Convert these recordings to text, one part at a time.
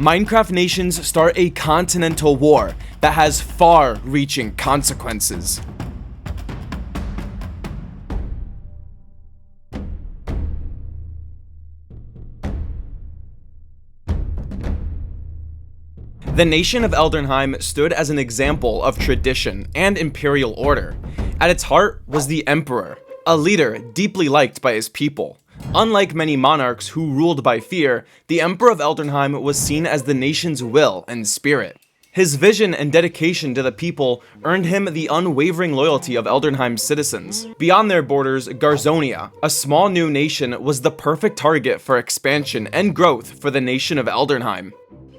Minecraft nations start a continental war that has far-reaching consequences. The nation of Eldernheim stood as an example of tradition and imperial order. At its heart was the emperor, a leader deeply liked by his people. Unlike many monarchs who ruled by fear, the Emperor of Eldernheim was seen as the nation's will and spirit. His vision and dedication to the people earned him the unwavering loyalty of Eldernheim's citizens. Beyond their borders, Garzonia, a small new nation, was the perfect target for expansion and growth for the nation of Eldernheim.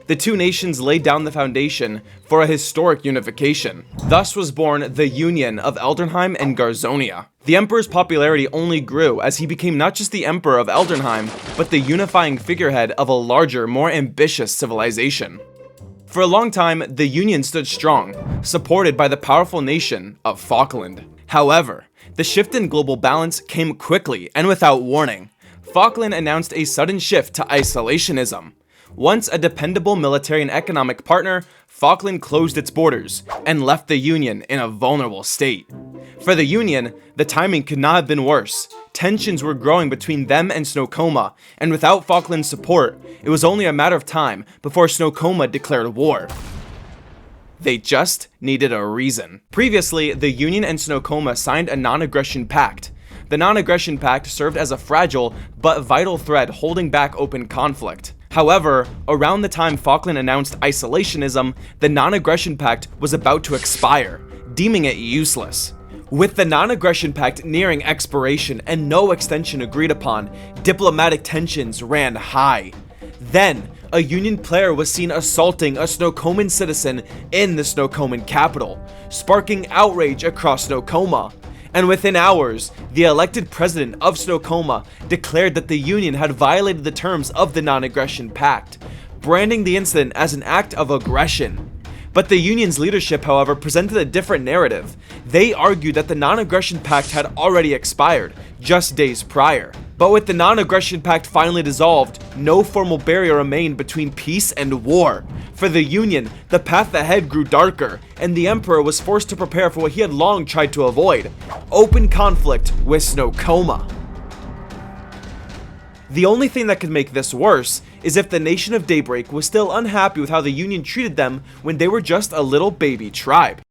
The two nations laid down the foundation for a historic unification. Thus was born the Union of Eldernheim and Garzonia. The Emperor's popularity only grew as he became not just the Emperor of Eldernheim, but the unifying figurehead of a larger, more ambitious civilization. For a long time, the Union stood strong, supported by the powerful nation of Falkland. However, the shift in global balance came quickly and without warning. Falkland announced a sudden shift to isolationism. Once a dependable military and economic partner, Falkland closed its borders and left the Union in a vulnerable state. For the Union, the timing could not have been worse. Tensions were growing between them and Snowcoma, and without Falkland's support, it was only a matter of time before Snowcoma declared war. They just needed a reason. Previously, the Union and Snowcoma signed a non-aggression pact. The non-aggression pact served as a fragile but vital thread holding back open conflict. However, around the time Falkland announced isolationism, the non-aggression pact was about to expire, deeming it useless. With the non-aggression pact nearing expiration and no extension agreed upon, diplomatic tensions ran high. Then, a Union player was seen assaulting a Snowcoman citizen in the Snowcoman capital, sparking outrage across Snowcoma. And within hours, the elected president of Snowcoma declared that the Union had violated the terms of the non-aggression pact, branding the incident as an act of aggression. But the Union's leadership, however, presented a different narrative. They argued that the non-aggression pact had already expired, just days prior. But with the non-aggression pact finally dissolved, no formal barrier remained between peace and war. For the Union, the path ahead grew darker, and the Emperor was forced to prepare for what he had long tried to avoid: open conflict with Snowcoma. The only thing that could make this worse is if the Nation of Daybreak was still unhappy with how the Union treated them when they were just a little baby tribe.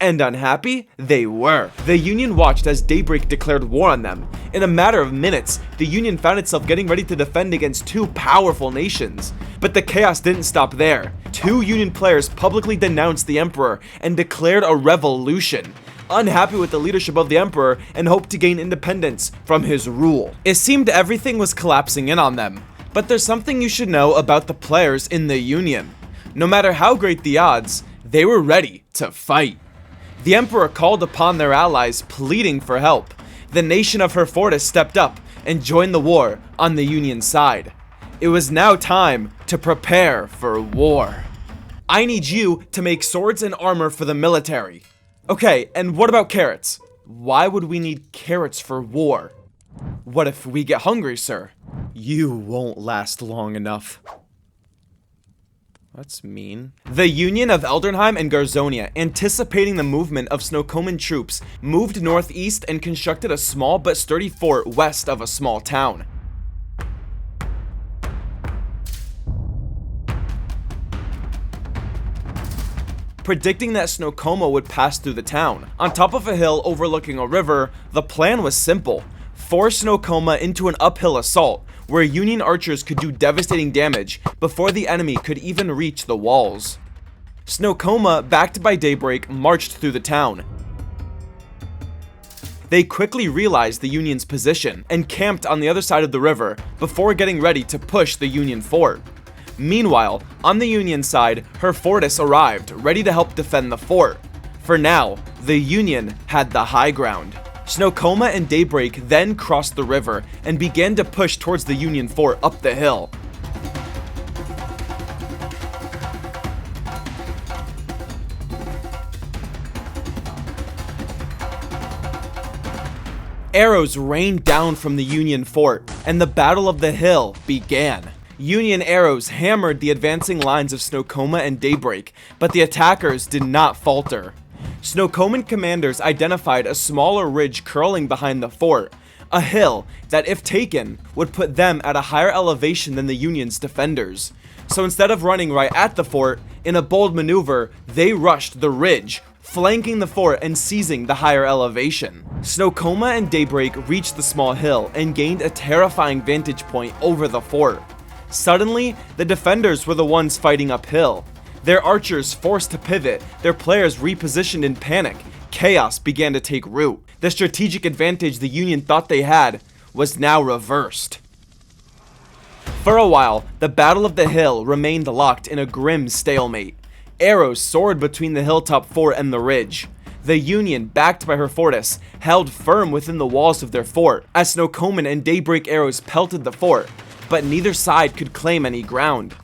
And unhappy they were. The Union watched as Daybreak declared war on them. In a matter of minutes, the Union found itself getting ready to defend against two powerful nations. But the chaos didn't stop there. Two Union players publicly denounced the Emperor and declared a revolution, unhappy with the leadership of the Emperor and hoped to gain independence from his rule. It seemed everything was collapsing in on them. But there's something you should know about the players in the Union. No matter how great the odds, they were ready to fight. The Emperor called upon their allies, pleading for help. The nation of Herfortis stepped up and joined the war on the Union side. It was now time to prepare for war. I need you to make swords and armor for the military. Okay, and what about carrots? Why would we need carrots for war? What if we get hungry, sir? You won't last long enough. That's mean. The Union of Eldernheim and Garzonia, anticipating the movement of Snowcoman troops, moved northeast and constructed a small but sturdy fort west of a small town. Predicting that Snowcoma would pass through the town. On top of a hill overlooking a river, the plan was simple: force Snowcoma into an uphill assault, where Union archers could do devastating damage before the enemy could even reach the walls. Snowcoma, backed by Daybreak, marched through the town. They quickly realized the Union's position and camped on the other side of the river before getting ready to push the Union fort. Meanwhile, on the Union side, Herfortis arrived, ready to help defend the fort. For now, the Union had the high ground. Snowcoma and Daybreak then crossed the river and began to push towards the Union fort up the hill. Arrows rained down from the Union fort, and the Battle of the Hill began. Union arrows hammered the advancing lines of Snowcoma and Daybreak, but the attackers did not falter. Snowcoman commanders identified a smaller ridge curling behind the fort, a hill that, if taken, would put them at a higher elevation than the Union's defenders. So instead of running right at the fort, in a bold maneuver, they rushed the ridge, flanking the fort and seizing the higher elevation. Snowcoma and Daybreak reached the small hill and gained a terrifying vantage point over the fort. Suddenly, the defenders were the ones fighting uphill. Their archers forced to pivot, their players repositioned in panic. Chaos began to take root. The strategic advantage the Union thought they had was now reversed. For a while, the Battle of the Hill remained locked in a grim stalemate. Arrows soared between the hilltop fort and the ridge. The Union, backed by her fortress, held firm within the walls of their fort as Snowcoman and Daybreak arrows pelted the fort, but neither side could claim any ground.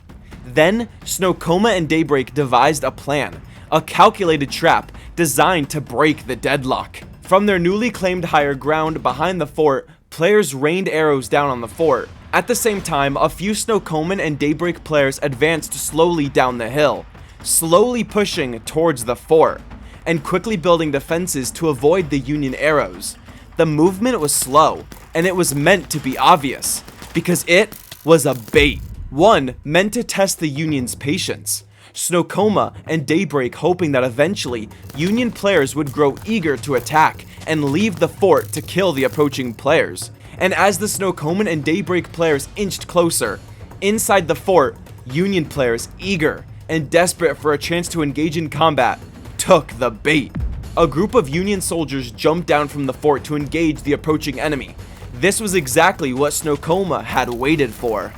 Then, Snowcoma and Daybreak devised a plan, a calculated trap designed to break the deadlock. From their newly claimed higher ground behind the fort, players rained arrows down on the fort. At the same time, a few Snowcoman and Daybreak players advanced slowly down the hill, slowly pushing towards the fort, and quickly building defenses to avoid the Union arrows. The movement was slow, and it was meant to be obvious, because it was a bait, one meant to test the Union's patience. Snowcoma and Daybreak hoping that eventually, Union players would grow eager to attack and leave the fort to kill the approaching players. And as the Snowcoman and Daybreak players inched closer, inside the fort, Union players, eager and desperate for a chance to engage in combat, took the bait. A group of Union soldiers jumped down from the fort to engage the approaching enemy. This was exactly what Snowcoma had waited for.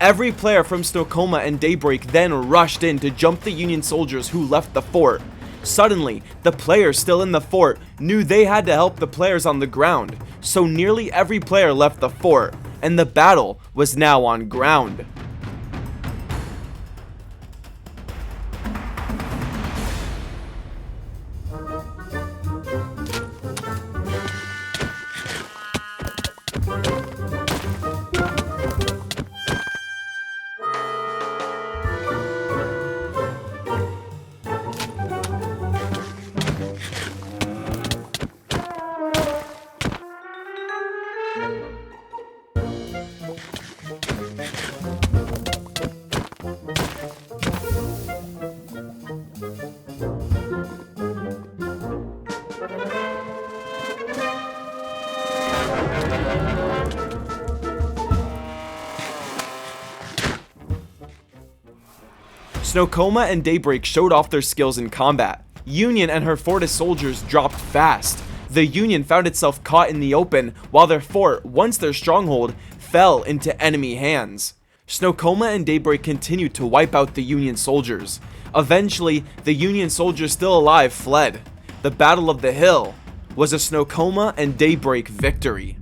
Every player from Snowcoma and Daybreak then rushed in to jump the Union soldiers who left the fort. Suddenly, the players still in the fort knew they had to help the players on the ground, so nearly every player left the fort, and the battle was now on ground. Snowcoma and Daybreak showed off their skills in combat. Union and her fortress soldiers dropped fast. The Union found itself caught in the open, while their fort, once their stronghold, fell into enemy hands. Snowcoma and Daybreak continued to wipe out the Union soldiers. Eventually, the Union soldiers still alive fled. The Battle of the Hill was a Snowcoma and Daybreak victory.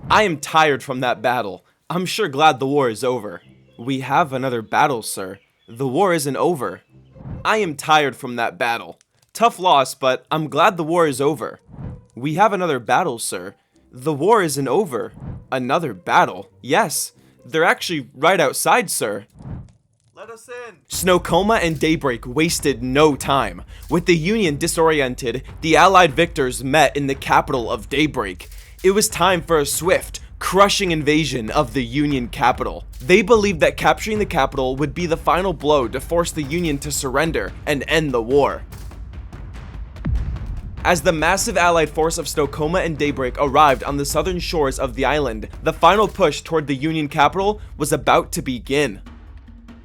I am tired from that battle. I'm sure glad the war is over. We have another battle, sir. The war isn't over. I am tired from that battle. Tough loss, but I'm glad the war is over. We have another battle, sir. The war isn't over. Another battle? Yes. They're actually right outside, sir. Let us in. Snowcoma and Daybreak wasted no time. With the Union disoriented, the Allied victors met in the capital of Daybreak. It was time for a swift, crushing invasion of the Union capital. They believed that capturing the capital would be the final blow to force the Union to surrender and end the war. As the massive allied force of Snowcoma and Daybreak arrived on the southern shores of the island, the final push toward the Union capital was about to begin.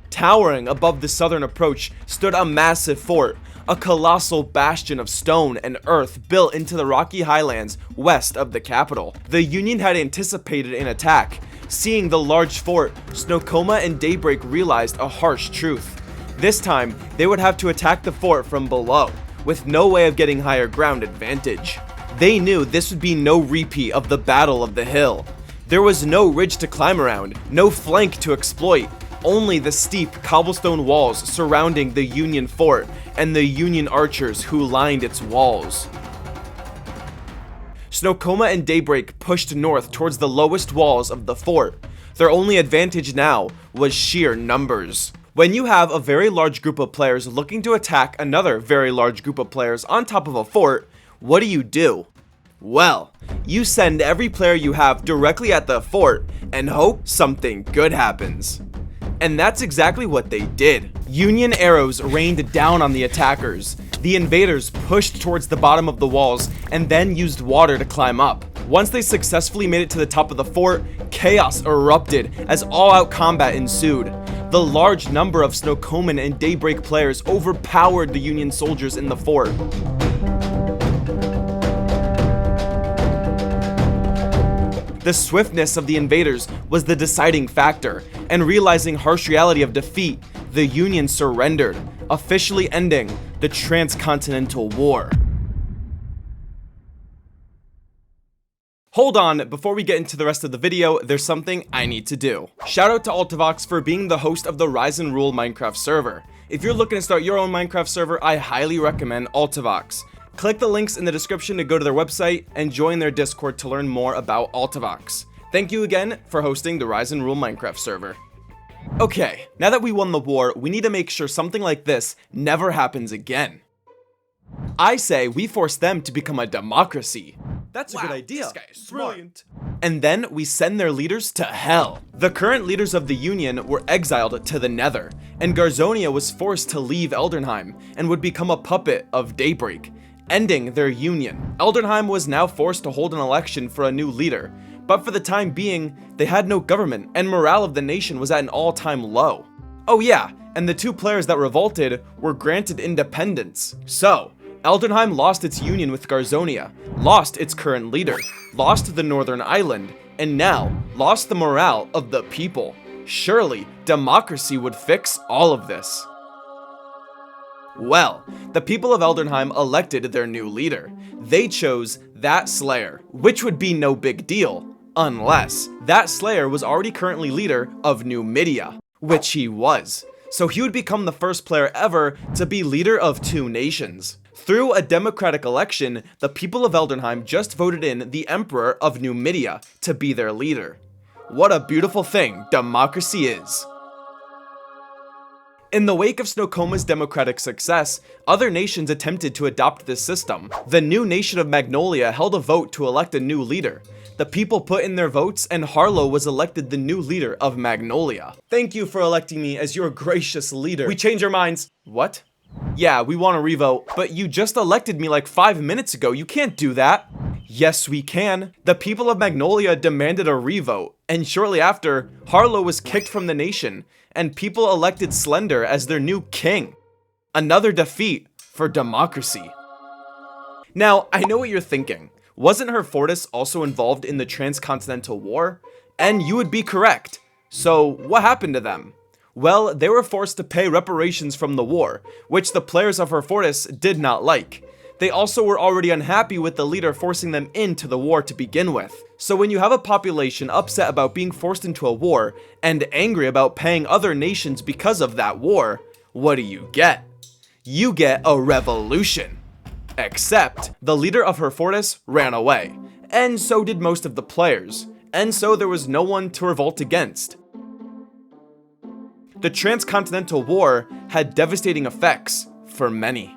Towering above the southern approach stood a massive fort, a colossal bastion of stone and earth built into the rocky highlands west of the capital. The Union had anticipated an attack. Seeing the large fort, Snowcoma and Daybreak realized a harsh truth. This time, they would have to attack the fort from below, with no way of getting higher ground advantage. They knew this would be no repeat of the Battle of the Hill. There was no ridge to climb around, no flank to exploit, only the steep cobblestone walls surrounding the Union fort and the Union archers who lined its walls. Snowcoma and Daybreak pushed north towards the lowest walls of the fort. Their only advantage now was sheer numbers. When you have a very large group of players looking to attack another very large group of players on top of a fort, what do? Well, you send every player you have directly at the fort and hope something good happens. And that's exactly what they did. Union arrows rained down on the attackers. The invaders pushed towards the bottom of the walls and then used water to climb up. Once they successfully made it to the top of the fort, chaos erupted as all-out combat ensued. The large number of Snowcomen and Daybreak players overpowered the Union soldiers in the fort. The swiftness of the invaders was the deciding factor, and realizing harsh reality of defeat, the Union surrendered, officially ending the Transcontinental War. Hold on, before we get into the rest of the video, there's something I need to do. Shout out to Altivox for being the host of the Rise and Rule Minecraft server. If you're looking to start your own Minecraft server, I highly recommend Altivox. Click the links in the description to go to their website and join their Discord to learn more about Altivox. Thank you again for hosting the Rise and Rule Minecraft server. Okay, now that we won the war, we need to make sure something like this never happens again. I say we force them to become a democracy. That's a good idea. This guy is brilliant. And then we send their leaders to hell. The current leaders of the Union were exiled to the Nether, and Garzonia was forced to leave Eldernheim and would become a puppet of Daybreak, ending their union. Eldernheim was now forced to hold an election for a new leader, but for the time being, they had no government and morale of the nation was at an all-time low. Oh yeah, and the two players that revolted were granted independence. So, Eldernheim lost its union with Garzonia, lost its current leader, lost the Northern Island, and now lost the morale of the people. Surely, democracy would fix all of this. Well, the people of Eldernheim elected their new leader. They chose that Slayer, which would be no big deal, unless that Slayer was already currently leader of Numidia, which he was. So he would become the first player ever to be leader of two nations. Through a democratic election, the people of Eldernheim just voted in the Emperor of Numidia to be their leader. What a beautiful thing democracy is. In the wake of Snowcoma's democratic success, other nations attempted to adopt this system. The new nation of Magnolia held a vote to elect a new leader. The people put in their votes and Harlow was elected the new leader of Magnolia. Thank you for electing me as your gracious leader. We change our minds. What? Yeah, we want a revote, but you just elected me like 5 minutes ago. You can't do that. Yes, we can. The people of Magnolia demanded a revote, and shortly after, Harlow was kicked from the nation, and people elected Slender as their new king. Another defeat for democracy. Now, I know what you're thinking. Wasn't her fortress also involved in the Transcontinental War? And you would be correct. So, what happened to them? Well, they were forced to pay reparations from the war, which the players of her fortress did not like. They also were already unhappy with the leader forcing them into the war to begin with. So when you have a population upset about being forced into a war, and angry about paying other nations because of that war, what do you get? You get a revolution. Except, the leader of her fortress ran away, and so did most of the players, and so there was no one to revolt against. The Transcontinental War had devastating effects for many.